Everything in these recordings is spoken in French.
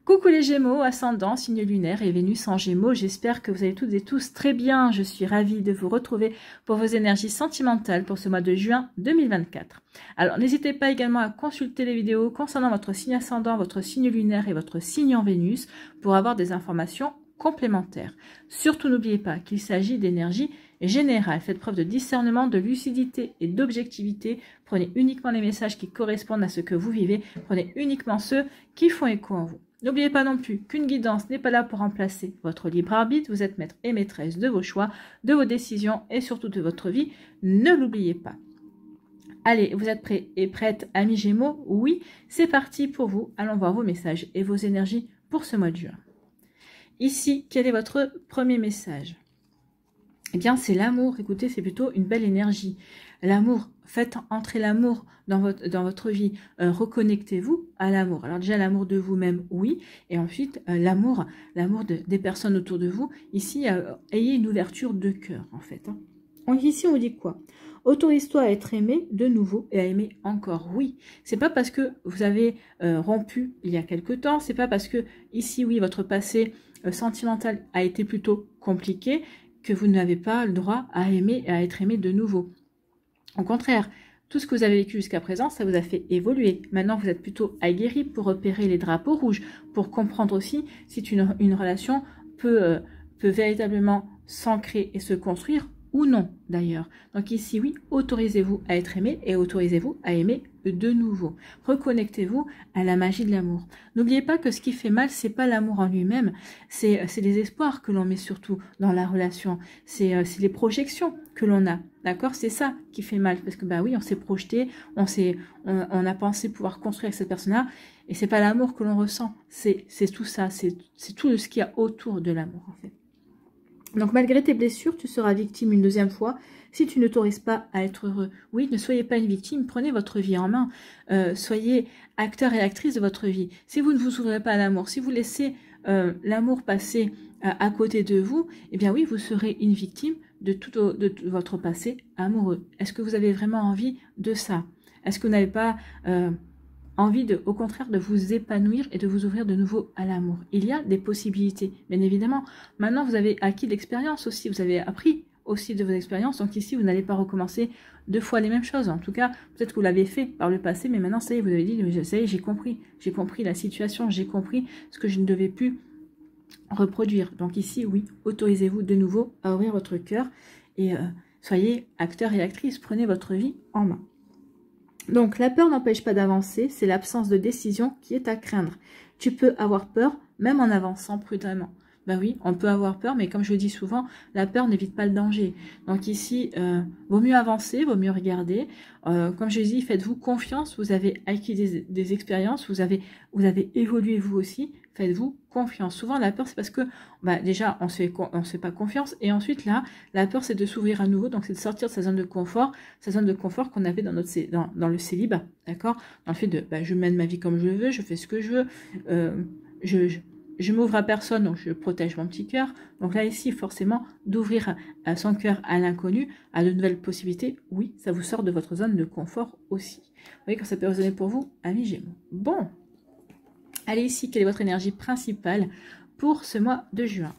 Coucou les Gémeaux, ascendant, signe lunaire et Vénus en Gémeaux. J'espère que vous allez toutes et tous très bien. Je suis ravie de vous retrouver pour vos énergies sentimentales pour ce mois de juin 2024. Alors, n'hésitez pas également à consulter les vidéos concernant votre signe ascendant, votre signe lunaire et votre signe en Vénus pour avoir des informations complémentaires. Surtout, n'oubliez pas qu'il s'agit d'énergie générale. Faites preuve de discernement, de lucidité et d'objectivité. Prenez uniquement les messages qui correspondent à ce que vous vivez. Prenez uniquement ceux qui font écho en vous. N'oubliez pas non plus qu'une guidance n'est pas là pour remplacer votre libre arbitre. Vous êtes maître et maîtresse de vos choix, de vos décisions et surtout de votre vie. Ne l'oubliez pas. Allez, vous êtes prêts et prêtes, amis Gémeaux? Oui, c'est parti pour vous. Allons voir vos messages et vos énergies pour ce mois de juin. Ici, quel est votre premier message? Eh bien, c'est l'amour. Écoutez, c'est plutôt une belle énergie. L'amour, faites entrer l'amour dans votre vie. Reconnectez-vous à l'amour. Alors déjà, l'amour de vous-même, oui. Et ensuite, l'amour des personnes autour de vous. Ici, ayez une ouverture de cœur, en fait. Donc ici, on vous dit quoi? Autorise-toi à être aimé de nouveau et à aimer encore. Oui, c'est pas parce que vous avez rompu il y a quelque temps. C'est pas parce que, ici, oui, votre passé sentimental a été plutôt compliqué que vous n'avez pas le droit à aimer et à être aimé de nouveau. Au contraire, tout ce que vous avez vécu jusqu'à présent, ça vous a fait évoluer. Maintenant, vous êtes plutôt aguerri pour repérer les drapeaux rouges, pour comprendre aussi si une relation peut véritablement s'ancrer et se construire ou non, d'ailleurs. Donc ici, oui, autorisez-vous à être aimé et autorisez-vous à aimer de nouveau. Reconnectez-vous à la magie de l'amour. N'oubliez pas que ce qui fait mal, c'est pas l'amour en lui-même, c'est les espoirs que l'on met surtout dans la relation, c'est les projections que l'on a, d'accord? C'est ça qui fait mal, parce que bah oui, on s'est projeté, on a pensé pouvoir construire avec cette personne-là, et c'est pas l'amour que l'on ressent, c'est tout ça, c'est tout ce qu'il y a autour de l'amour, en fait. Donc, malgré tes blessures, tu seras victime une deuxième fois si tu ne t'autorises pas à être heureux. Oui, ne soyez pas une victime, prenez votre vie en main. Soyez acteur et actrice de votre vie. Si vous ne vous ouvrez pas à l'amour, si vous laissez l'amour passer à côté de vous, eh bien oui, vous serez une victime de tout votre passé amoureux. Est-ce que vous avez vraiment envie de ça? Est-ce que vous n'avez pas envie au contraire de vous épanouir et de vous ouvrir de nouveau à l'amour? Il y a des possibilités, bien évidemment. Maintenant, vous avez acquis de l'expérience aussi, vous avez appris aussi de vos expériences, donc ici, vous n'allez pas recommencer deux fois les mêmes choses. En tout cas, peut-être que vous l'avez fait par le passé, mais maintenant, ça y est, vous avez dit, ça y est, j'ai compris la situation, j'ai compris ce que je ne devais plus reproduire. Donc ici, oui, autorisez-vous de nouveau à ouvrir votre cœur et soyez acteur et actrice, prenez votre vie en main. Donc, la peur n'empêche pas d'avancer, c'est l'absence de décision qui est à craindre. Tu peux avoir peur, même en avançant prudemment. Ben oui, on peut avoir peur, mais comme je le dis souvent, la peur n'évite pas le danger. Donc ici, vaut mieux avancer, vaut mieux regarder. Comme je dis, faites-vous confiance, vous avez acquis des expériences, vous avez évolué vous aussi, faites-vous confiance. Souvent, la peur, c'est parce que, déjà, on ne se fait pas confiance, et ensuite, là, la peur, c'est de s'ouvrir à nouveau, donc c'est de sortir de sa zone de confort qu'on avait dans le célibat, d'accord? Dans le fait de, je mène ma vie comme je veux, je fais ce que je veux, je m'ouvre à personne, donc je protège mon petit cœur. Donc là, ici, forcément, d'ouvrir son cœur à l'inconnu, à de nouvelles possibilités, oui, ça vous sort de votre zone de confort aussi. Vous voyez quand ça peut résonner pour vous, amis Gémeaux. Bon, allez ici, quelle est votre énergie principale pour ce mois de juin?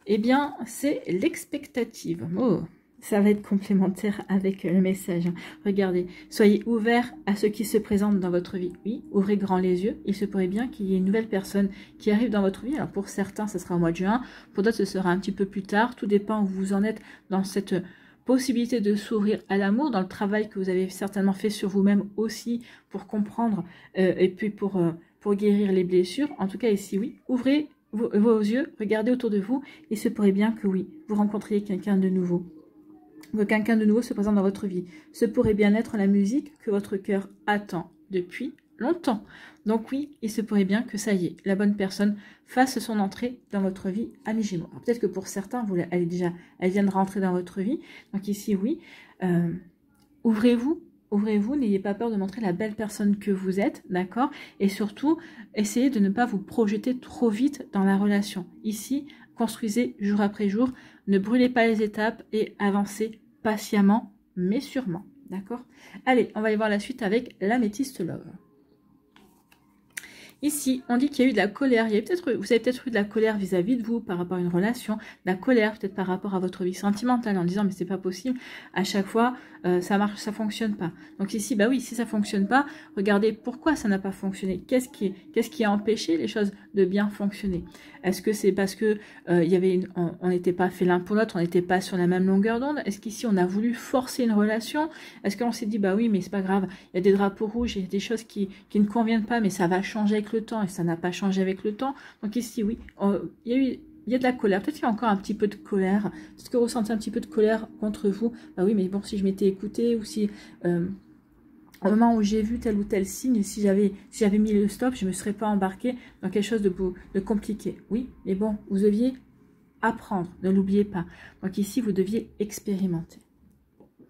Eh bien, c'est l'expectative. Oh, ça va être complémentaire avec le message. Regardez, soyez ouverts à ce qui se présente dans votre vie. Oui, ouvrez grand les yeux. Il se pourrait bien qu'il y ait une nouvelle personne qui arrive dans votre vie. Alors pour certains, ce sera au mois de juin. Pour d'autres, ce sera un petit peu plus tard. Tout dépend où vous en êtes dans cette possibilité de s'ouvrir à l'amour, dans le travail que vous avez certainement fait sur vous-même aussi pour comprendre et puis pour guérir les blessures. En tout cas, ici, oui, ouvrez vos yeux, regardez autour de vous. Il se pourrait bien que oui, vous rencontriez quelqu'un de nouveau. Que quelqu'un de nouveau se présente dans votre vie. Ce pourrait bien être la musique que votre cœur attend depuis longtemps. Donc oui, il se pourrait bien que ça y est, la bonne personne fasse son entrée dans votre vie, amis Gémeaux. Peut-être que pour certains, elle vient de rentrer dans votre vie. Donc ici, oui, ouvrez-vous, n'ayez pas peur de montrer la belle personne que vous êtes, d'accord? Et surtout, essayez de ne pas vous projeter trop vite dans la relation. Ici, construisez jour après jour, ne brûlez pas les étapes et avancez patiemment, mais sûrement. D'accord? Allez, on va aller voir la suite avec l'améthyste love. Ici, on dit qu'il y a eu de la colère. Il y a vous avez peut-être eu de la colère vis-à-vis de vous par rapport à une relation, de la colère peut-être par rapport à votre vie sentimentale en disant mais c'est pas possible, à chaque fois ça marche, ça fonctionne pas. Donc ici, bah oui, si ça fonctionne pas, regardez pourquoi ça n'a pas fonctionné. Qu'est-ce qui a empêché les choses de bien fonctionner? Est-ce que c'est parce que on n'était pas fait l'un pour l'autre, on n'était pas sur la même longueur d'onde? Est-ce qu'ici on a voulu forcer une relation? Est-ce qu'on s'est dit bah oui mais c'est pas grave, il y a des drapeaux rouges, il y a des choses qui ne conviennent pas, mais ça va changer avec le temps et ça n'a pas changé avec le temps. Donc ici oui, il y a de la colère, peut-être qu'il y a encore un petit peu de colère, peut-être que vous ressentez un petit peu de colère contre vous. Bah oui mais bon, si je m'étais écouté ou si au moment où j'ai vu tel ou tel signe, si j'avais mis le stop, je ne me serais pas embarquée dans quelque chose de compliqué. Oui, mais bon, vous deviez apprendre, ne l'oubliez pas. Donc ici, vous deviez expérimenter.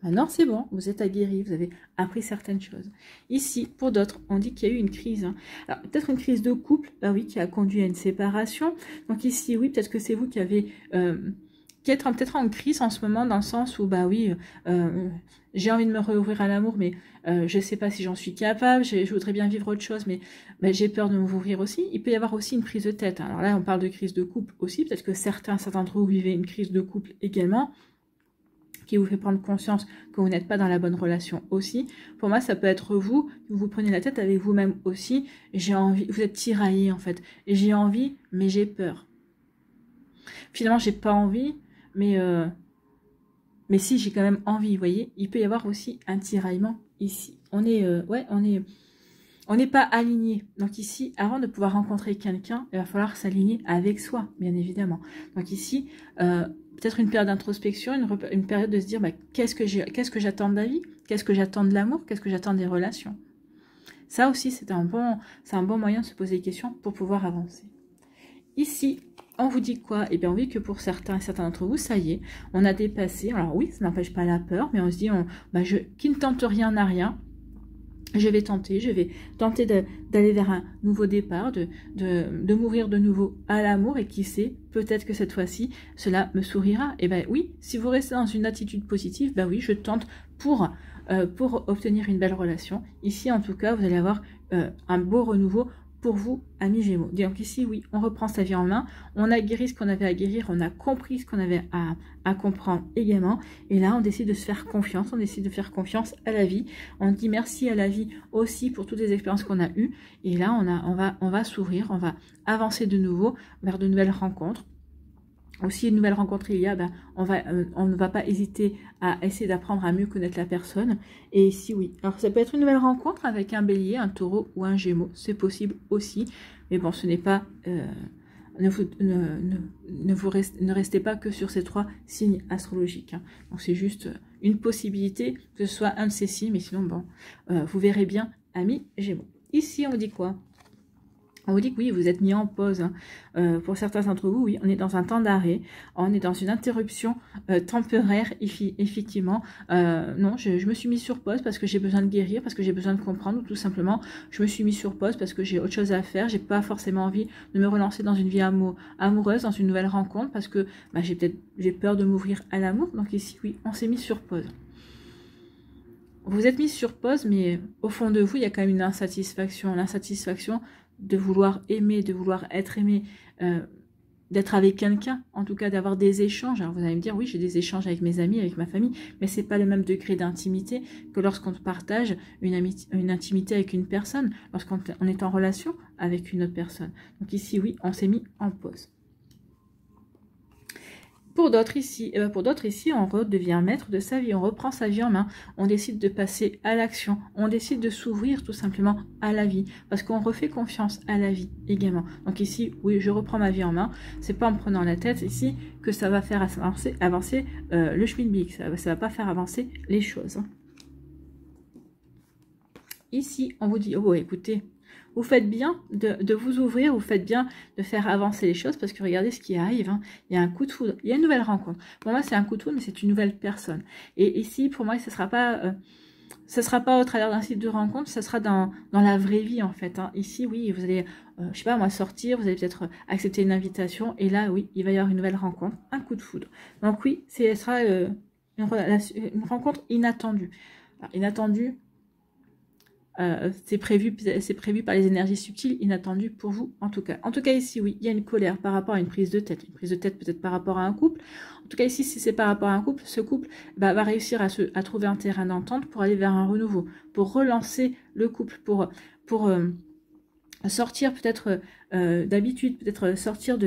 Maintenant, c'est bon, vous êtes aguerri, vous avez appris certaines choses. Ici, pour d'autres, on dit qu'il y a eu une crise. Alors, peut-être une crise de couple, bah oui, qui a conduit à une séparation. Donc ici, oui, peut-être que c'est vous qui avez... qui êtes peut-être en crise en ce moment, dans le sens où, bah oui, j'ai envie de me réouvrir à l'amour, mais je ne sais pas si j'en suis capable, je voudrais bien vivre autre chose, mais bah, j'ai peur de m'ouvrir aussi. Il peut y avoir aussi une prise de tête. Alors là, on parle de crise de couple aussi, peut-être que certains d'entre vous vivez une crise de couple également, qui vous fait prendre conscience que vous n'êtes pas dans la bonne relation aussi. Pour moi, ça peut être vous, vous prenez la tête avec vous-même aussi. J'ai envie, vous êtes tiraillé en fait. J'ai envie, mais j'ai peur. Finalement, j'ai pas envie, mais si, j'ai quand même envie, vous voyez. Il peut y avoir aussi un tiraillement ici. On est, on n'est pas aligné. Donc ici, avant de pouvoir rencontrer quelqu'un, il va falloir s'aligner avec soi, bien évidemment. Donc ici, peut-être une période d'introspection, une période de se dire bah, qu'est-ce que j'attends de la vie, qu'est-ce que j'attends de l'amour, qu'est-ce que j'attends des relations. Ça aussi, c'est un bon moyen de se poser des questions pour pouvoir avancer. Ici, on vous dit quoi? Eh bien, on dit que pour certains d'entre vous, ça y est, on a dépassé. Alors oui, ça n'empêche pas la peur, mais on se dit, qui ne tente rien n'a rien. Je vais tenter d'aller vers un nouveau départ, de m'ouvrir de nouveau à l'amour, et qui sait, peut-être que cette fois-ci, cela me sourira. Et ben oui, si vous restez dans une attitude positive, ben oui, je tente pour obtenir une belle relation. Ici, en tout cas, vous allez avoir un beau renouveau pour vous, amis Gémeaux. Donc ici, oui, on reprend sa vie en main, on a guéri ce qu'on avait à guérir, on a compris ce qu'on avait à comprendre également, et là, on décide de se faire confiance, on décide de faire confiance à la vie, on dit merci à la vie aussi pour toutes les expériences qu'on a eues, et là, on va s'ouvrir, on va avancer de nouveau vers de nouvelles rencontres. Aussi, une nouvelle rencontre il y a, on ne va pas hésiter à essayer d'apprendre à mieux connaître la personne. Et ici, oui. Alors, ça peut être une nouvelle rencontre avec un bélier, un taureau ou un gémeaux. C'est possible aussi. Mais bon, ce n'est pas... ne restez pas que sur ces 3 signes astrologiques. Hein. Donc, c'est juste une possibilité que ce soit un de ces signes. Mais sinon, bon, vous verrez bien, amis Gémeaux. Ici, on vous dit quoi ? On vous dit que oui, vous êtes mis en pause. Hein. Pour certains d'entre vous, oui, on est dans un temps d'arrêt. On est dans une interruption temporaire, effectivement. Non, je me suis mis sur pause parce que j'ai besoin de guérir, parce que j'ai besoin de comprendre, ou tout simplement, je me suis mis sur pause parce que j'ai autre chose à faire. J'ai pas forcément envie de me relancer dans une vie amoureuse, dans une nouvelle rencontre, parce que j'ai peur de m'ouvrir à l'amour. Donc ici, oui, on s'est mis sur pause. Vous êtes mis sur pause, mais au fond de vous, il y a quand même une insatisfaction. L'insatisfaction de vouloir aimer, de vouloir être aimé, d'être avec quelqu'un, en tout cas d'avoir des échanges. Alors vous allez me dire, oui, j'ai des échanges avec mes amis, avec ma famille, mais c'est pas le même degré d'intimité que lorsqu'on partage une intimité avec une personne, lorsqu'on est en relation avec une autre personne. Donc ici, oui, on s'est mis en pause. Pour d'autres ici, on redevient maître de sa vie, on reprend sa vie en main, on décide de passer à l'action, on décide de s'ouvrir tout simplement à la vie, parce qu'on refait confiance à la vie également. Donc ici, oui, je reprends ma vie en main, c'est pas en me prenant la tête ici que ça va faire avancer le schmilblick, ça va pas faire avancer les choses. Ici, on vous dit, oh écoutez, vous faites bien de vous ouvrir, vous faites bien de faire avancer les choses, parce que regardez ce qui arrive, hein. Il y a un coup de foudre, il y a une nouvelle rencontre. Pour moi, c'est un coup de foudre, mais c'est une nouvelle personne. Et ici, pour moi, ce sera pas au travers d'un site de rencontre, ça sera dans la vraie vie, en fait. Hein. Ici, oui, vous allez, je sais pas, moi, sortir, vous allez peut-être accepter une invitation, et là, oui, il va y avoir une nouvelle rencontre, un coup de foudre. Donc oui, ce sera une rencontre inattendue. Alors, inattendue, c'est prévu par les énergies subtiles, inattendues pour vous en tout cas. En tout cas ici, oui, il y a une colère par rapport à une prise de tête peut-être par rapport à un couple. En tout cas ici, si c'est par rapport à un couple, ce couple va réussir à trouver un terrain d'entente pour aller vers un renouveau, pour relancer le couple, pour sortir peut-être d'habitude, peut-être sortir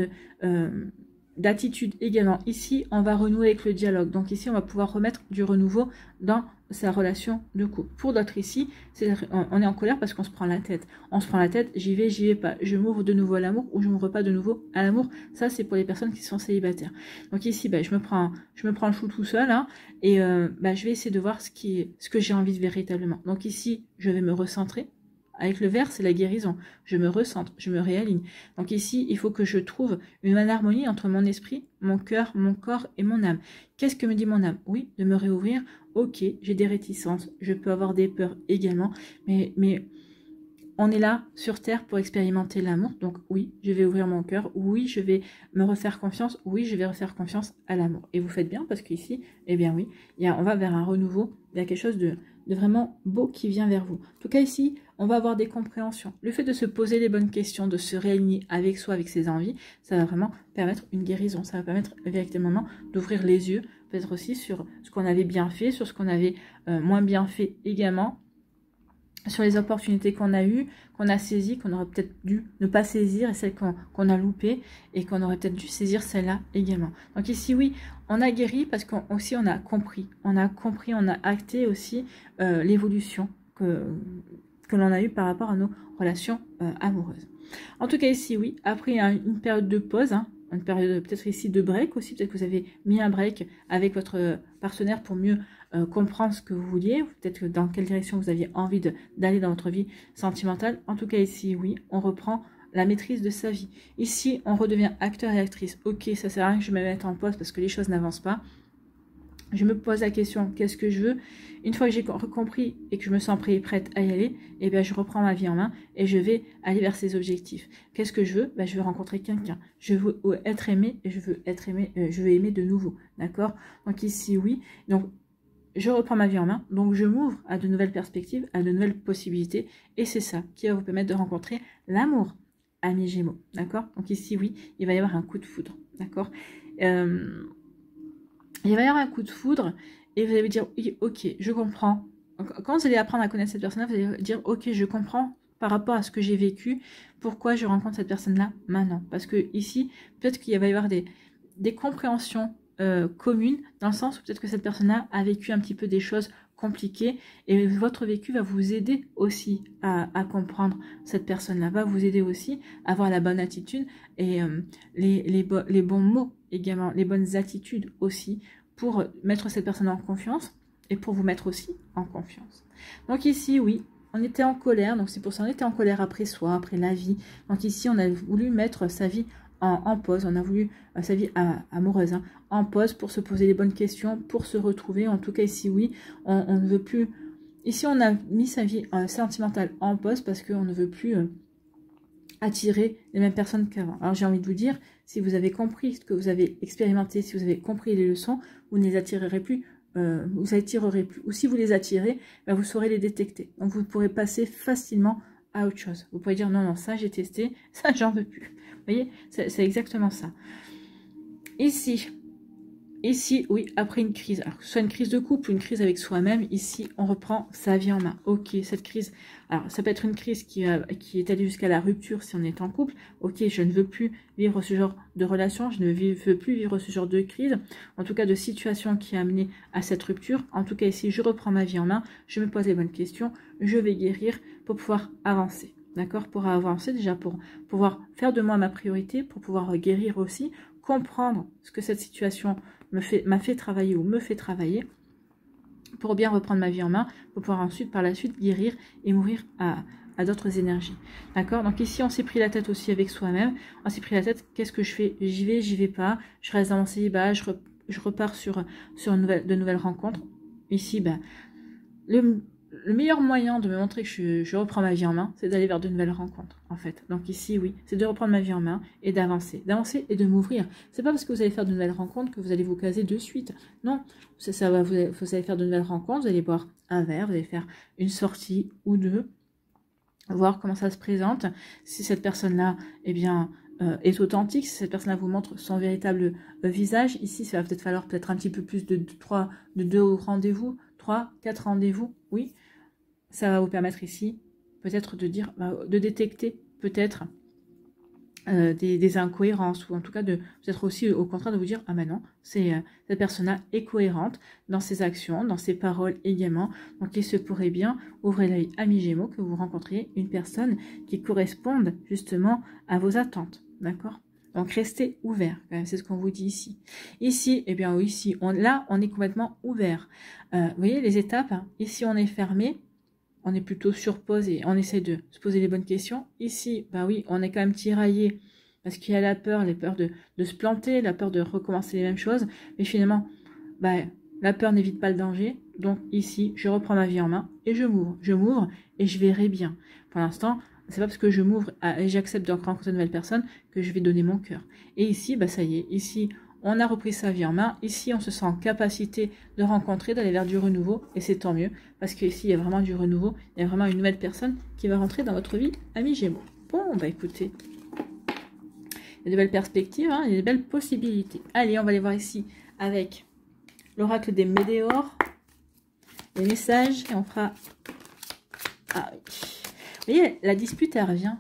d'attitude également. Ici, on va renouer avec le dialogue. Donc ici, on va pouvoir remettre du renouveau dans sa relation de couple. Pour d'autres ici, on est en colère parce qu'on se prend la tête. On se prend la tête, j'y vais pas. Je m'ouvre de nouveau à l'amour ou je m'ouvre pas de nouveau à l'amour. Ça, c'est pour les personnes qui sont célibataires. Donc ici, je me prends le chou tout seul, hein, et je vais essayer de voir ce que j'ai envie de véritablement. Donc ici, je vais me recentrer. Avec le vert, c'est la guérison. Je me recentre, je me réaligne. Donc ici, il faut que je trouve une harmonie entre mon esprit, mon cœur, mon corps et mon âme. Qu'est-ce que me dit mon âme? Oui, de me réouvrir. Ok, j'ai des réticences, je peux avoir des peurs également, mais on est là sur Terre pour expérimenter l'amour. Donc oui, je vais ouvrir mon cœur. Oui, je vais me refaire confiance. Oui, je vais refaire confiance à l'amour. Et vous faites bien parce qu'ici, eh bien oui, on va vers un renouveau. Il y a quelque chose de vraiment beau qui vient vers vous. En tout cas ici, on va avoir des compréhensions. Le fait de se poser les bonnes questions, de se réaligner avec soi, avec ses envies, ça va vraiment permettre une guérison. Ça va permettre véritablement d'ouvrir les yeux, peut-être aussi sur ce qu'on avait bien fait, sur ce qu'on avait moins bien fait également, sur les opportunités qu'on a eues, qu'on a saisies, qu'on aurait peut-être dû ne pas saisir, et celles qu'on a loupées, et qu'on aurait peut-être dû saisir celles-là également. Donc ici, oui, on a guéri parce qu'aussi on a compris. On a acté aussi l'évolution que l'on a eue par rapport à nos relations amoureuses. En tout cas ici, oui, après une période de pause, hein, une période peut-être ici de break aussi, peut-être que vous avez mis un break avec votre partenaire pour mieux comprendre ce que vous vouliez, peut-être dans quelle direction vous aviez envie d'aller dans votre vie sentimentale. En tout cas ici, oui, on reprend la maîtrise de sa vie. Ici, on redevient acteur et actrice. Ok, ça sert à rien que je me mette en pause parce que les choses n'avancent pas. Je me pose la question, qu'est-ce que je veux? Une fois que j'ai compris et que je me sens prête à y aller, eh bien, je reprends ma vie en main et je vais aller vers ces objectifs. Qu'est-ce que je veux? Je veux rencontrer quelqu'un. Je veux être aimé et je veux aimer de nouveau. D'accord? Donc ici, oui. Donc, je reprends ma vie en main. Donc, je m'ouvre à de nouvelles perspectives, à de nouvelles possibilités. Et c'est ça qui va vous permettre de rencontrer l'amour, amis Gémeaux. D'accord? Donc ici, oui, il va y avoir un coup de foudre. D'accord? Il va y avoir un coup de foudre et vous allez dire, oui, ok, je comprends. Quand vous allez apprendre à connaître cette personne-là, vous allez dire, ok, je comprends par rapport à ce que j'ai vécu, pourquoi je rencontre cette personne-là maintenant. Parce que ici, peut-être qu'il va y avoir des compréhensions communes, dans le sens où peut-être que cette personne-là a vécu un petit peu des choses compliquées et votre vécu va vous aider aussi à comprendre cette personne-là, va vous aider aussi à avoir la bonne attitude et les bons mots également, les bonnes attitudes aussi pour mettre cette personne en confiance et pour vous mettre aussi en confiance. Donc ici, oui, on était en colère, donc c'est pour ça qu'on était en colère après soi, après la vie. Donc ici, on a voulu mettre sa vie en pause, on a voulu sa vie amoureuse hein, en pause pour se poser les bonnes questions, pour se retrouver. En tout cas ici, oui, on ne veut plus... Ici, on a mis sa vie sentimentale en pause parce qu'on ne veut plus... attirer les mêmes personnes qu'avant. Alors j'ai envie de vous dire, si vous avez compris ce que vous avez expérimenté, si vous avez compris les leçons, vous ne les attirerez plus, vous attirerez plus. Ou si vous les attirez, vous saurez les détecter. Donc vous pourrez passer facilement à autre chose. Vous pourrez dire non, non, ça j'ai testé, ça j'en veux plus. Vous voyez, c'est exactement ça. Ici, oui, après une crise, alors que ce soit une crise de couple ou une crise avec soi-même, ici, on reprend sa vie en main. Ok, cette crise, alors ça peut être une crise qui est allée jusqu'à la rupture si on est en couple. Ok, je ne veux plus vivre ce genre de relation, je ne veux plus vivre ce genre de crise, en tout cas de situation qui a amené à cette rupture. En tout cas, ici, je reprends ma vie en main, je me pose les bonnes questions, je vais guérir pour pouvoir avancer. D'accord? Pour avancer déjà, pour pouvoir faire de moi ma priorité, pour pouvoir guérir aussi, comprendre ce que cette situation m'a fait travailler ou me fait travailler pour bien reprendre ma vie en main, pour pouvoir ensuite, par la suite, guérir et mourir à d'autres énergies. D'accord? Donc ici, on s'est pris la tête aussi avec soi-même. On s'est pris la tête, qu'est-ce que je fais? J'y vais pas. Je reste dans mon célibat, je repars sur de nouvelles rencontres. Ici, le meilleur moyen de me montrer que je reprends ma vie en main, c'est d'aller vers de nouvelles rencontres, en fait. Donc ici, oui, c'est de reprendre ma vie en main et d'avancer. D'avancer et de m'ouvrir. C'est pas parce que vous allez faire de nouvelles rencontres que vous allez vous caser de suite. Non, vous allez faire de nouvelles rencontres, vous allez boire un verre, vous allez faire une sortie ou deux, voir comment ça se présente, si cette personne-là, eh bien, est authentique, si cette personne-là vous montre son véritable visage. Ici, ça va peut-être falloir peut-être un petit peu plus de 2 rendez-vous, 3, 4 rendez-vous, oui. Ça va vous permettre ici, peut-être de dire, de détecter peut-être des incohérences, ou en tout cas de peut-être aussi au contraire de vous dire, ah ben non, cette personne-là est cohérente dans ses actions, dans ses paroles également. Donc il se pourrait bien, ouvrez l'œil amis Gémeaux, que vous rencontriez une personne qui corresponde justement à vos attentes, d'accord? Donc restez ouvert, c'est ce qu'on vous dit ici. Ici, eh bien oui, ici, là on est complètement ouvert. Vous voyez les étapes, hein, ici on est fermé, on est plutôt sur pause et on essaie de se poser les bonnes questions. Ici, bah oui, on est quand même tiraillé parce qu'il y a la peur de se planter, la peur de recommencer les mêmes choses. Mais finalement, bah, la peur n'évite pas le danger. Donc ici, je reprends ma vie en main et je m'ouvre. Je m'ouvre et je verrai bien. Pour l'instant, c'est pas parce que je m'ouvre et j'accepte de rencontrer de nouvelles personnes que je vais donner mon cœur. Et ici, bah ça y est, ici, on a repris sa vie en main. Ici, on se sent en capacité de rencontrer, d'aller vers du renouveau. Et c'est tant mieux, parce qu'ici, il y a vraiment du renouveau. Il y a vraiment une nouvelle personne qui va rentrer dans votre vie, amis Gémeaux. Bon, bah écoutez, il y a de belles perspectives, hein, il y a de belles possibilités. Allez, on va aller voir ici avec l'oracle des Médéores, les messages, et on fera... Ah oui. Vous voyez, la dispute, elle revient.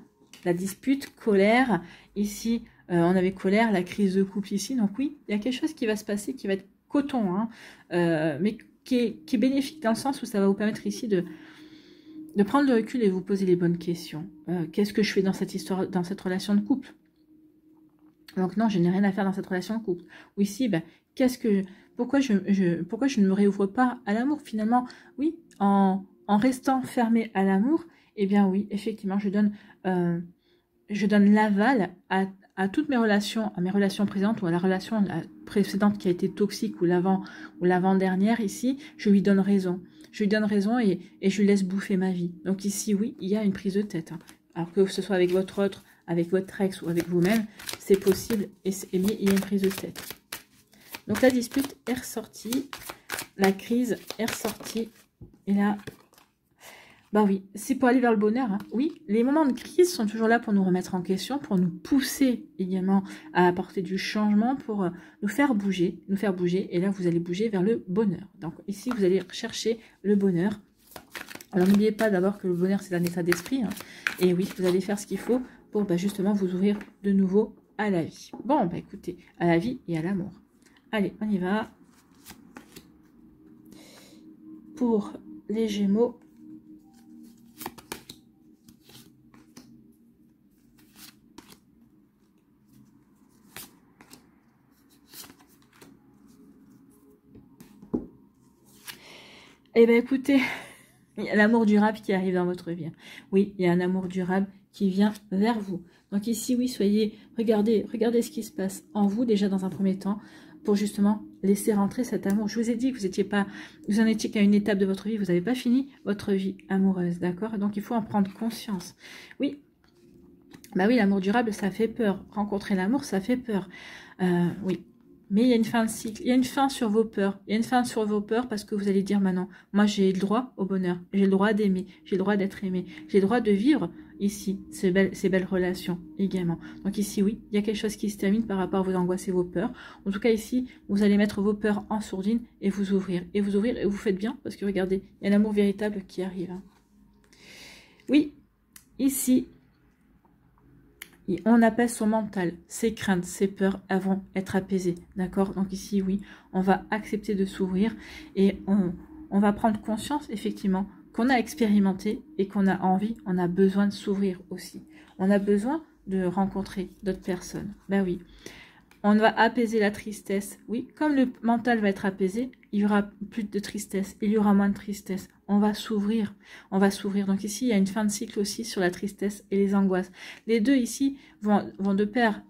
La dispute, colère, ici... on avait colère, la crise de couple ici. Donc oui, il y a quelque chose qui va se passer qui va être coton, hein, mais qui est bénéfique dans le sens où ça va vous permettre ici de prendre le recul et vous poser les bonnes questions. Qu'est-ce que je fais dans cette histoire, dans cette relation de couple? Donc non, je n'ai rien à faire dans cette relation de couple. Ou ici, ben, pourquoi je ne me réouvre pas à l'amour finalement? Oui, en restant fermé à l'amour, eh bien oui, effectivement, je donne l'aval à toutes mes relations, à mes relations présentes ou à la relation précédente qui a été toxique ou l'avant-dernière ici, je lui donne raison. Je lui donne raison et je lui laisse bouffer ma vie. Donc ici, oui, il y a une prise de tête. Hein. Alors que ce soit avec votre autre, avec votre ex ou avec vous-même, c'est possible et il y a une prise de tête. Donc la dispute est ressortie, la crise est ressortie et là... Bah oui, c'est pour aller vers le bonheur. Hein. Oui, les moments de crise sont toujours là pour nous remettre en question, pour nous pousser également à apporter du changement, pour nous faire bouger. Et là, vous allez bouger vers le bonheur. Donc ici, vous allez chercher le bonheur. Alors n'oubliez pas d'abord que le bonheur, c'est un état d'esprit. Hein. Et oui, vous allez faire ce qu'il faut pour justement vous ouvrir de nouveau à la vie. Bon, bah écoutez, à la vie et à l'amour. Allez, on y va. Pour les Gémeaux... Eh bien, écoutez, il y a l'amour durable qui arrive dans votre vie. Oui, il y a un amour durable qui vient vers vous. Donc ici, oui, regardez ce qui se passe en vous, déjà dans un premier temps, pour justement laisser rentrer cet amour. Je vous ai dit que vous en étiez qu'à une étape de votre vie, vous n'avez pas fini votre vie amoureuse, d'accord? Donc il faut en prendre conscience. Oui, bah oui, l'amour durable, ça fait peur. Rencontrer l'amour, ça fait peur. Oui. Mais il y a une fin de cycle, il y a une fin sur vos peurs. Il y a une fin sur vos peurs parce que vous allez dire maintenant, moi j'ai le droit au bonheur, j'ai le droit d'aimer, j'ai le droit d'être aimé, j'ai le droit de vivre ici ces belles relations également. Donc ici, oui, il y a quelque chose qui se termine par rapport à vos angoisses et vos peurs. En tout cas ici, vous allez mettre vos peurs en sourdine et vous ouvrir. Et vous faites bien parce que regardez, il y a l'amour véritable qui arrive. Hein. Oui, ici... on apaise son mental, ses craintes, ses peurs vont être apaisées, d'accord? Donc ici, oui, on va accepter de s'ouvrir et on va prendre conscience, effectivement, qu'on a expérimenté et qu'on a envie, on a besoin de s'ouvrir aussi. On a besoin de rencontrer d'autres personnes. Ben oui, on va apaiser la tristesse. Oui, comme le mental va être apaisé, il y aura plus de tristesse, il y aura moins de tristesse. On va s'ouvrir, on va s'ouvrir. Donc ici, il y a une fin de cycle aussi sur la tristesse et les angoisses. Les deux ici vont de pair.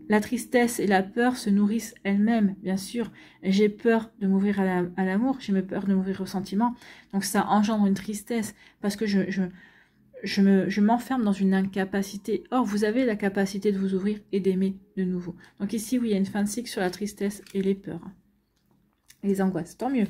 La tristesse et la peur se nourrissent elles-mêmes, bien sûr. J'ai peur de m'ouvrir à l'amour, j'ai peur de m'ouvrir au sentiment. Donc ça engendre une tristesse parce que je m'enferme dans une incapacité. Or, vous avez la capacité de vous ouvrir et d'aimer de nouveau. Donc ici, oui, il y a une fin de cycle sur la tristesse et les peurs. Les angoisses, tant mieux.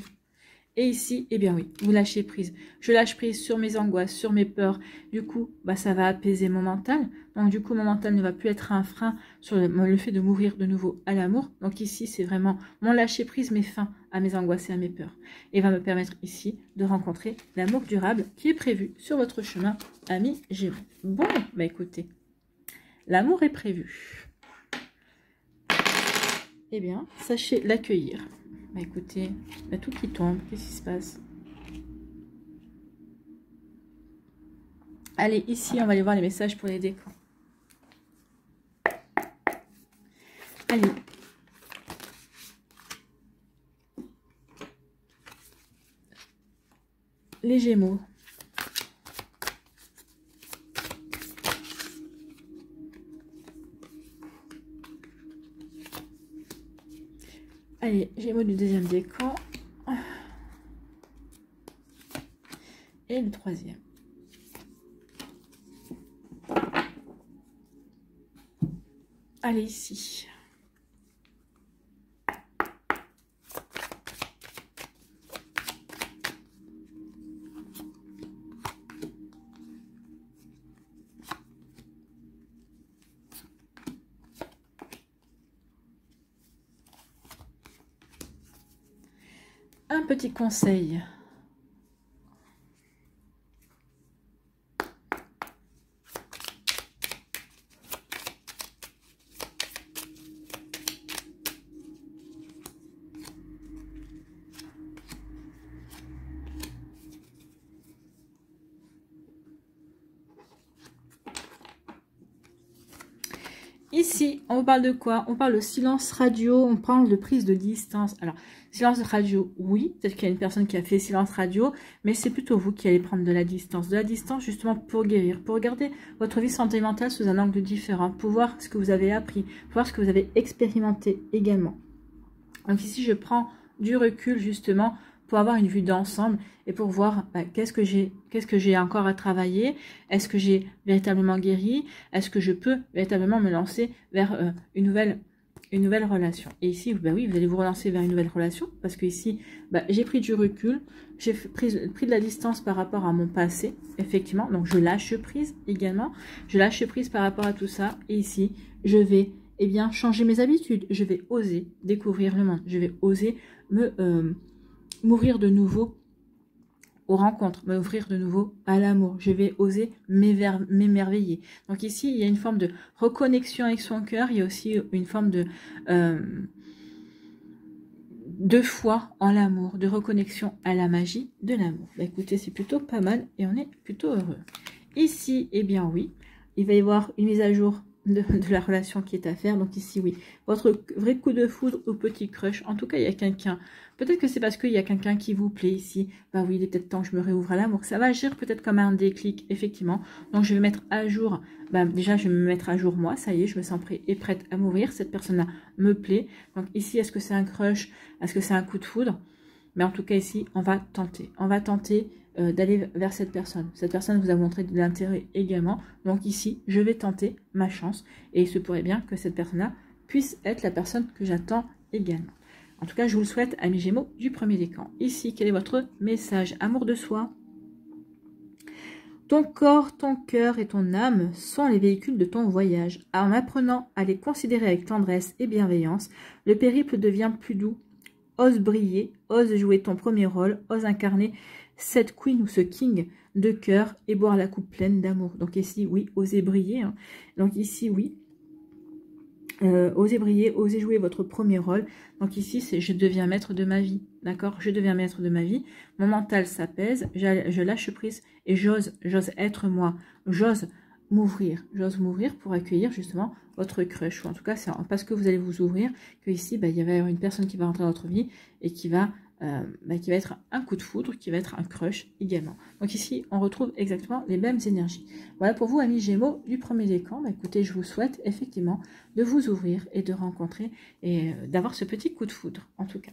Et ici, eh bien oui, vous lâchez prise. Je lâche prise sur mes angoisses, sur mes peurs. Du coup, bah, ça va apaiser mon mental. Donc du coup, mon mental ne va plus être un frein sur le fait de m'ouvrir de nouveau à l'amour. Donc ici, c'est vraiment mon lâcher prise, mes fins à mes angoisses et à mes peurs. Et va me permettre ici de rencontrer l'amour durable qui est prévu sur votre chemin, amis Gémeaux. Bon, bah écoutez, l'amour est prévu. Eh bien, sachez l'accueillir. Bah écoutez, il y a tout qui tombe. Qu'est-ce qui se passe? Allez, ici, on va aller voir les messages pour les décans. Allez. Les Gémeaux. Allez, Gémeaux du deuxième décan. Et le troisième. Allez, ici. Un petit conseil. Ici, on parle de quoi? On parle de silence radio, on parle de prise de distance. Alors, silence radio, oui, peut-être qu'il y a une personne qui a fait silence radio, mais c'est plutôt vous qui allez prendre de la distance. De la distance justement pour guérir, pour regarder votre vie sentimentale sous un angle différent, pour voir ce que vous avez appris, pour voir ce que vous avez expérimenté également. Donc ici, je prends du recul justement pour avoir une vue d'ensemble et pour voir qu'est-ce que j'ai encore à travailler, est-ce que j'ai véritablement guéri, est-ce que je peux véritablement me lancer vers une nouvelle relation. Et ici, bah oui, vous allez vous relancer vers une nouvelle relation parce que ici, j'ai pris du recul, j'ai pris de la distance par rapport à mon passé, effectivement, donc je lâche prise également, je lâche prise par rapport à tout ça et ici, je vais changer mes habitudes, je vais oser découvrir le monde, je vais oser m'ouvrir de nouveau aux rencontres, m'ouvrir de nouveau à l'amour. Je vais oser m'émerveiller. Donc ici, il y a une forme de reconnexion avec son cœur. Il y a aussi une forme de foi en l'amour, de reconnexion à la magie de l'amour. Bah, écoutez, c'est plutôt pas mal et on est plutôt heureux. Ici, eh bien oui, il va y avoir une mise à jour de la relation qui est à faire. Donc ici, oui, votre vrai coup de foudre au petit crush. En tout cas, il y a quelqu'un. Peut-être que c'est parce qu'il y a quelqu'un qui vous plaît ici. Bah oui, il est peut-être temps que je me réouvre à l'amour. Ça va agir peut-être comme un déclic, effectivement. Donc je vais mettre à jour. Déjà, je vais me mettre à jour moi. Ça y est, je me sens prête et prête à m'ouvrir. Cette personne-là me plaît. Donc ici, est-ce que c'est un crush? Est-ce que c'est un coup de foudre? Mais en tout cas, ici, on va tenter. On va tenter d'aller vers cette personne. Cette personne vous a montré de l'intérêt également. Donc ici, je vais tenter ma chance. Et il se pourrait bien que cette personne-là puisse être la personne que j'attends également. En tout cas, je vous le souhaite, amis Gémeaux du premier décan. Ici, quel est votre message? Amour de soi. Ton corps, ton cœur et ton âme sont les véhicules de ton voyage. En apprenant à les considérer avec tendresse et bienveillance, le périple devient plus doux. Ose briller, ose jouer ton premier rôle, ose incarner cette queen ou ce king de cœur et boire la coupe pleine d'amour. Donc ici, oui, osez briller. Hein. Donc ici, oui, osez briller, osez jouer votre premier rôle. Donc ici, c'est je deviens maître de ma vie. D'accord? Je deviens maître de ma vie. Mon mental s'apaise, je lâche prise et j'ose être moi. J'ose m'ouvrir pour accueillir justement votre crush, ou en tout cas c'est parce que vous allez vous ouvrir que ici il va y avoir une personne qui va rentrer dans votre vie et qui va être un coup de foudre, qui va être un crush également. Donc ici on retrouve exactement les mêmes énergies. Voilà pour vous amis Gémeaux du premier décan. Écoutez, je vous souhaite effectivement de vous ouvrir et de rencontrer et d'avoir ce petit coup de foudre en tout cas.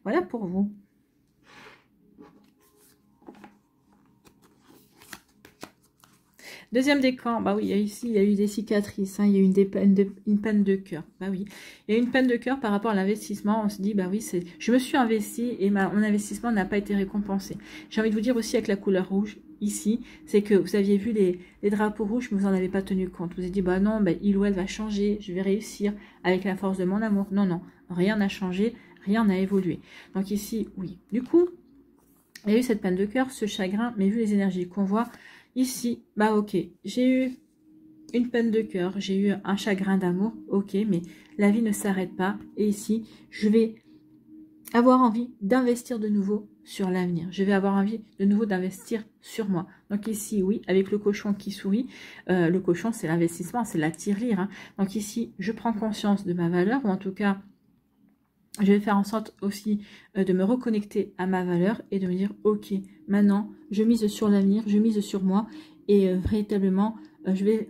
Voilà pour vous. Deuxième décan, bah oui, ici, il y a eu des cicatrices, hein, il y a eu une peine de cœur. Bah oui, il y a eu une peine de cœur par rapport à l'investissement. On se dit, bah oui, je me suis investi et mon investissement n'a pas été récompensé. J'ai envie de vous dire aussi avec la couleur rouge, ici, c'est que vous aviez vu les drapeaux rouges, mais vous n'en avez pas tenu compte. Vous avez dit, bah non, bah, il ou elle va changer, je vais réussir avec la force de mon amour. Non, non, rien n'a changé, rien n'a évolué. Donc ici, oui. Du coup, il y a eu cette peine de cœur, ce chagrin, mais vu les énergies qu'on voit ici, bah ok, j'ai eu une peine de cœur, j'ai eu un chagrin d'amour, ok, mais la vie ne s'arrête pas. Et ici, je vais avoir envie d'investir de nouveau sur l'avenir. Je vais avoir envie de nouveau d'investir sur moi. Donc ici, oui, avec le cochon qui sourit, le cochon, c'est l'investissement, c'est la tirelire. Hein. Donc ici, je prends conscience de ma valeur, ou en tout cas, je vais faire en sorte aussi de me reconnecter à ma valeur et de me dire, ok, maintenant, je mise sur l'avenir, je mise sur moi et véritablement, je vais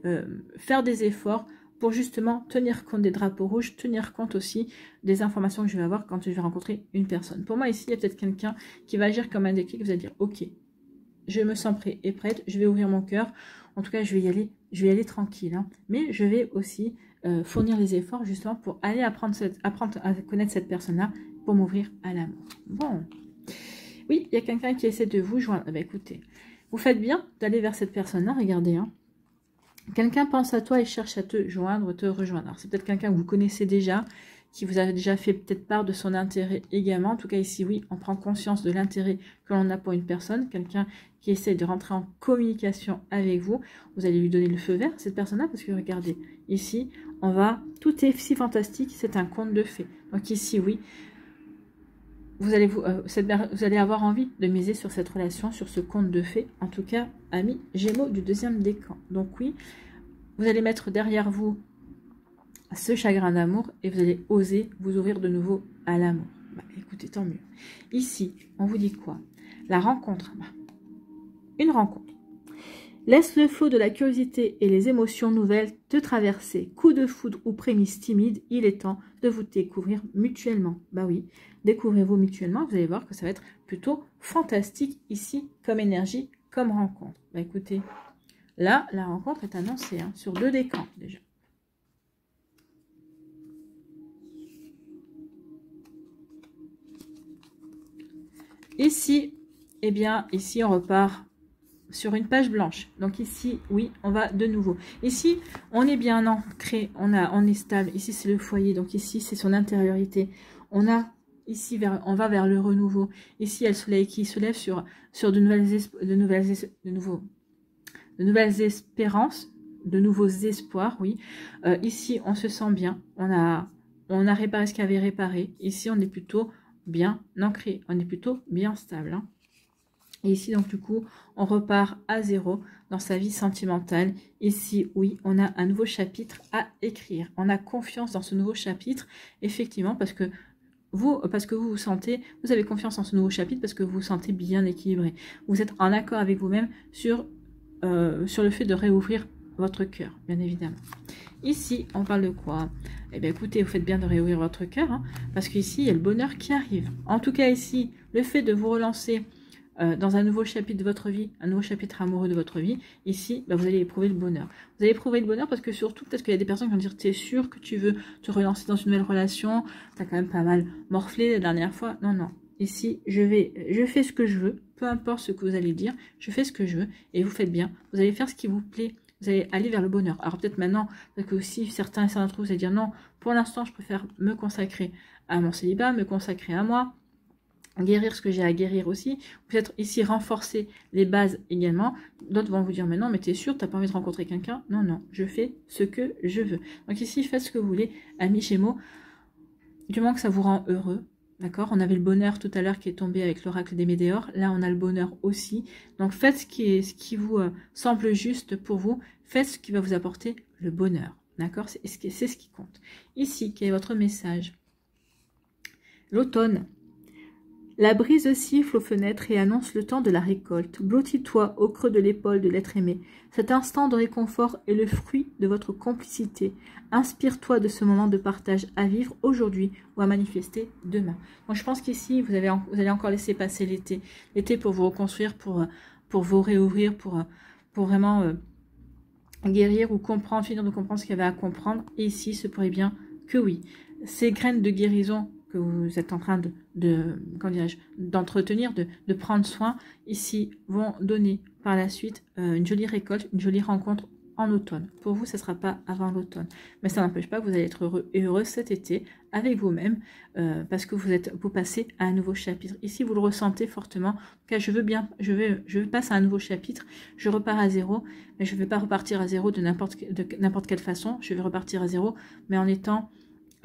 faire des efforts pour justement tenir compte des drapeaux rouges, tenir compte aussi des informations que je vais avoir quand je vais rencontrer une personne. Pour moi, ici, il y a peut-être quelqu'un qui va agir comme un déclic, vous allez dire, ok, je me sens prêt et prête, je vais ouvrir mon cœur, en tout cas, je vais y aller tranquille, hein. Mais je vais aussi fournir les efforts justement pour aller apprendre à connaître cette personne-là pour m'ouvrir à l'amour. Bon, oui, il y a quelqu'un qui essaie de vous joindre. Eh bien, écoutez, vous faites bien d'aller vers cette personne-là, regardez, hein. Quelqu'un pense à toi et cherche à te joindre, te rejoindre. Alors, c'est peut-être quelqu'un que vous connaissez déjà, qui vous a déjà fait peut-être part de son intérêt également. En tout cas, ici, oui, on prend conscience de l'intérêt que l'on a pour une personne. Quelqu'un qui essaie de rentrer en communication avec vous. Vous allez lui donner le feu vert, cette personne-là, parce que regardez, ici, tout est si fantastique, c'est un conte de fées. Donc ici, oui, vous allez avoir envie de miser sur cette relation, sur ce conte de fées. En tout cas, amis Gémeaux du deuxième décan. Donc oui, vous allez mettre derrière vous ce chagrin d'amour et vous allez oser vous ouvrir de nouveau à l'amour. Bah, écoutez, tant mieux. Ici, on vous dit quoi? La rencontre. Bah, une rencontre. Laisse le flot de la curiosité et les émotions nouvelles te traverser. Coup de foudre ou prémisse timide, il est temps de vous découvrir mutuellement. Bah oui, découvrez-vous mutuellement, vous allez voir que ça va être plutôt fantastique ici comme énergie, comme rencontre. Bah écoutez, là, la rencontre est annoncée hein, sur 2 décans déjà. Ici, eh bien, ici on repart sur une page blanche. Donc ici, oui, on va de nouveau. Ici, on est bien ancré, on est stable. Ici, c'est le foyer. Donc ici, c'est son intériorité. On a ici, on va vers le renouveau. Ici, il y a le soleil qui se lève sur de nouvelles espérances, de nouveaux espoirs, oui. Ici, on se sent bien. On a réparé ce qu'il y avait réparé. Ici, on est plutôt bien ancré. On est plutôt bien stable, hein. Et ici, donc, du coup, on repart à zéro dans sa vie sentimentale. Ici, oui, on a un nouveau chapitre à écrire. On a confiance dans ce nouveau chapitre, effectivement, parce que vous vous sentez, vous avez confiance en ce nouveau chapitre parce que vous vous sentez bien équilibré. Vous êtes en accord avec vous-même sur le fait de réouvrir votre cœur, bien évidemment. Ici, on parle de quoi? Eh bien, écoutez, vous faites bien de réouvrir votre cœur, hein, parce qu'ici, il y a le bonheur qui arrive. En tout cas, ici, le fait de vous relancer dans un nouveau chapitre de votre vie, un nouveau chapitre amoureux de votre vie, ici, bah, vous allez éprouver le bonheur. Vous allez éprouver le bonheur parce que surtout, peut-être qu'il y a des personnes qui vont dire, t'es sûr que tu veux te relancer dans une nouvelle relation, t'as quand même pas mal morflé la dernière fois. Non, non. Ici, je fais ce que je veux, peu importe ce que vous allez dire, je fais ce que je veux et vous faites bien. Vous allez faire ce qui vous plaît. Vous allez aller vers le bonheur. Alors peut-être maintenant, parce que aussi certains et certains d'entre vous allez dire non, pour l'instant, je préfère me consacrer à mon célibat, me consacrer à moi, guérir ce que j'ai à guérir aussi, peut-être ici renforcer les bases également. D'autres vont vous dire mais non, mais t'es sûr, t'as pas envie de rencontrer quelqu'un? Non, non, je fais ce que je veux. Donc ici, faites ce que vous voulez, amis Gémeaux, du moment que ça vous rend heureux. D'accord, on avait le bonheur tout à l'heure qui est tombé avec l'oracle des météores. Là, on a le bonheur aussi. Donc, faites ce qui vous semble juste pour vous. Faites ce qui va vous apporter le bonheur. D'accord, c'est ce qui compte. Ici, quel est votre message? L'automne. La brise siffle aux fenêtres et annonce le temps de la récolte. Blottis-toi au creux de l'épaule de l'être aimé. Cet instant de réconfort est le fruit de votre complicité. Inspire-toi de ce moment de partage à vivre aujourd'hui ou à manifester demain. Donc je pense qu'ici, vous allez encore laisser passer l'été. L'été pour vous reconstruire, pour vous réouvrir, pour vraiment guérir ou comprendre, finir de comprendre ce qu'il y avait à comprendre. Et ici, ce pourrait bien que oui. Ces graines de guérison que vous êtes en train d'entretenir, de prendre soin, ici, vont donner par la suite une jolie récolte, une jolie rencontre en automne. Pour vous, ce ne sera pas avant l'automne. Mais ça n'empêche pas que vous allez être heureux et heureuse cet été avec vous-même parce que vous passez à un nouveau chapitre. Ici, vous le ressentez fortement. Car je passe à un nouveau chapitre. Je repars à zéro, mais je ne vais pas repartir à zéro de n'importe quelle façon. Je vais repartir à zéro, mais en étant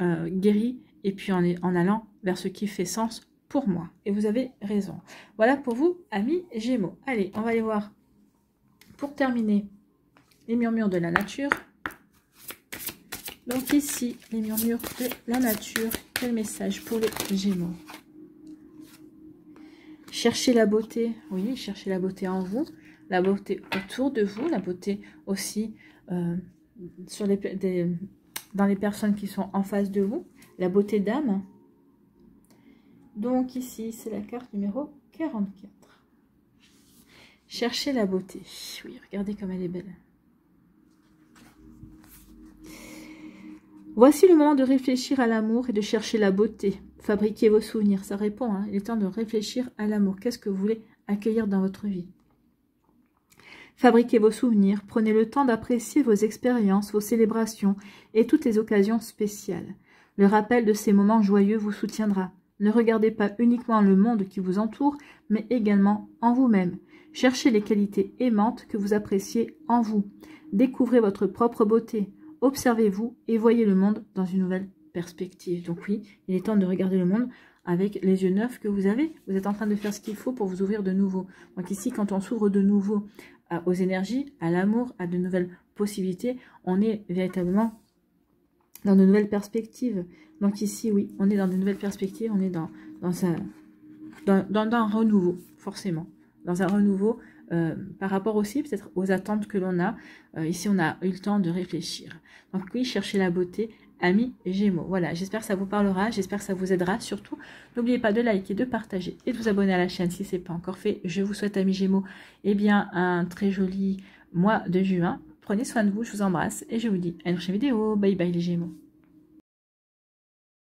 guéri et puis en allant vers ce qui fait sens pour moi. Et vous avez raison. Voilà pour vous, amis Gémeaux. Allez, on va aller voir pour terminer les murmures de la nature. Donc ici, les murmures de la nature. Quel message pour les Gémeaux? Cherchez la beauté. Oui, cherchez la beauté en vous. La beauté autour de vous. La beauté aussi dans les personnes qui sont en face de vous. La beauté d'âme. Donc ici, c'est la carte numéro 44. Cherchez la beauté. Oui, regardez comme elle est belle. Voici le moment de réfléchir à l'amour et de chercher la beauté. Fabriquez vos souvenirs. Ça répond, hein. Il est temps de réfléchir à l'amour. Qu'est-ce que vous voulez accueillir dans votre vie? Fabriquez vos souvenirs. Prenez le temps d'apprécier vos expériences, vos célébrations et toutes les occasions spéciales. Le rappel de ces moments joyeux vous soutiendra. Ne regardez pas uniquement le monde qui vous entoure, mais également en vous-même. Cherchez les qualités aimantes que vous appréciez en vous. Découvrez votre propre beauté. Observez-vous et voyez le monde dans une nouvelle perspective. Donc oui, il est temps de regarder le monde avec les yeux neufs que vous avez. Vous êtes en train de faire ce qu'il faut pour vous ouvrir de nouveau. Donc ici, quand on s'ouvre de nouveau aux énergies, à l'amour, à de nouvelles possibilités, on est véritablement dans de nouvelles perspectives. Donc ici, oui, on est dans de nouvelles perspectives, on est dans un renouveau, forcément. Dans un renouveau par rapport aussi peut-être aux attentes que l'on a. Ici, on a eu le temps de réfléchir. Donc oui, cherchez la beauté, amis Gémeaux. Voilà, j'espère que ça vous parlera, j'espère que ça vous aidera. Surtout, n'oubliez pas de liker, de partager et de vous abonner à la chaîne si ce n'est pas encore fait. Je vous souhaite, amis Gémeaux, eh bien, un très joli mois de juin. Prenez soin de vous, je vous embrasse et je vous dis à une prochaine vidéo. Bye bye les Gémeaux.